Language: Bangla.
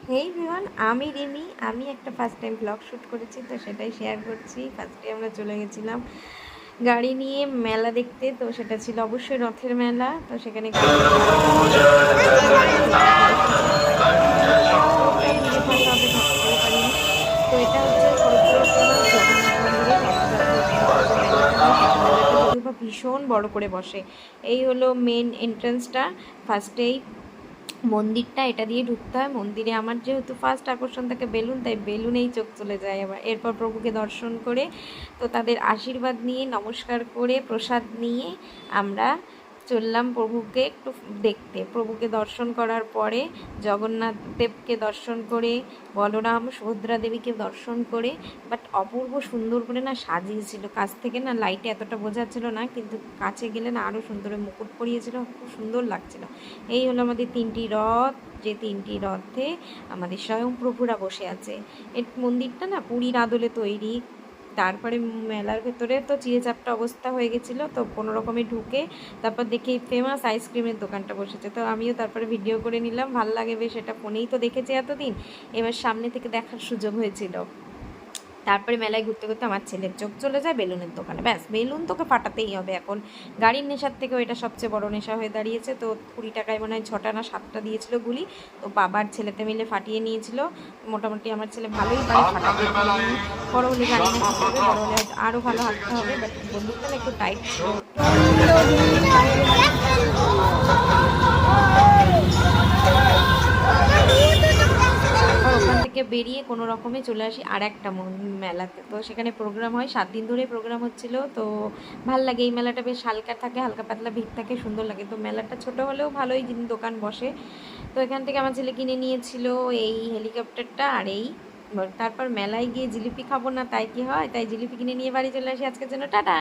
হেই এভরিওয়ান, আমি রিমি। আমি একটা ফার্স্ট টাইম ব্লগ শ্যুট করেছি, তো সেটাই শেয়ার করছি। ফার্স্টে আমরা চলে গেছিলাম গাড়ি নিয়ে মেলা দেখতে। তো সেটা ছিল অবশ্যই রথের মেলা। তো সেখানে গাড়ি ভিড়ে ফাঁকা হবে ভাবতেও পারিনি। তো এটা হচ্ছে খড়গপুরের ফেমাস জগন্নাথ মন্দিরে রথযাত্রা উপলক্ষে যে মেলাটা হয়, সেটা মেলাটা যদিও বা ভীষণ বড় করে বসে। এই হলো মেন এন্ট্রান্সটা। ফার্স্টেই মন্দিরটা, এটা দিয়ে ঢুকতে হয়। মন্দিরে আমার যেহেতু ফার্স্ট আকর্ষণ থাকে বেলুন, তাই বেলুনেই চোখ চলে যায় আবার। এরপর প্রভুকে দর্শন করে, তো তাদের আশীর্বাদ নিয়ে, নমস্কার করে, প্রসাদ নিয়ে আমরা চললাম প্রভুকে একটু দেখতে। প্রভুকে দর্শন করার পরে জগন্নাথ দেবকে দর্শন করে, বলরাম সুভদ্রা দেবীকে দর্শন করে, বাট অপূর্ব সুন্দর করে না সাজিয়েছিল। কাছ থেকে না লাইটে এতটা বোঝাচ্ছিল না, কিন্তু কাছে গেলে না আরও সুন্দর মুকুট পরিয়েছিল, খুব সুন্দর লাগছিল। এই হলো আমাদের তিনটি রথ, যে তিনটি রথে আমাদের স্বয়ং প্রভুরা বসে আছে। এর মন্দিরটা না পুরীর আদলে তৈরি। তারপরে মেলার ভেতরে তো চিড়েচাপটা অবস্থা হয়ে গেছিলো, তো কোনো রকমে ঢুকে তারপর দেখি ফেমাস আইসক্রিমের দোকানটা বসেছে। তো আমিও তারপরে ভিডিও করে নিলাম, ভাল লাগে বেশ। এটা ফোনেই তো দেখেছি এতদিন, এবার সামনে থেকে দেখার সুযোগ হয়েছিল। তারপরে মেলায় ঘুরতে ঘুরতে আমার ছেলের চোখ চলে যায় বেলুনের দোকানে। ব্যাস, বেলুন তোকে ফাটাতেই হবে এখন। গাড়ির নেশার থেকেও এটা সবচেয়ে বড় নেশা হয়ে দাঁড়িয়েছে। তো 20 টাকায় মনে হয় 6টা না 7টা দিয়েছিল গুলি। তো বাবার ছেলেতে মিলে ফাটিয়ে নিয়েছিল। মোটামুটি আমার ছেলে ভালোই পারে ফাটাতে। বড় হলে জানি না কী হবে, বড় হলে আরও ভালো হাঁটতে হবে। বাট বন্দুকটা না একটু টাইট ছিল। ওখান থেকে বেরিয়ে কোনো রকমে চলে আসি আর একটা মেলাতে। তো সেখানে প্রোগ্রাম হয়, 7 দিন ধরে প্রোগ্রাম হচ্ছিল। তো ভাল লাগে এই মেলাটা, বেশ হালকা থাকে, হালকা পাতলা ভিড় থাকে, সুন্দর লাগে। তো মেলাটা ছোট হলেও ভালোই দোকান বসে। তো এখান থেকে আমার ছেলে কিনে নিয়েছিল এই হেলিকপ্টারটা আর এই। তারপর মেলায় গিয়ে জিলিপি খাবো না তাই কি হয়, তাই জিলিপি কিনে নিয়ে বাড়ি চলে আসি। আজকের জন্য টাটা।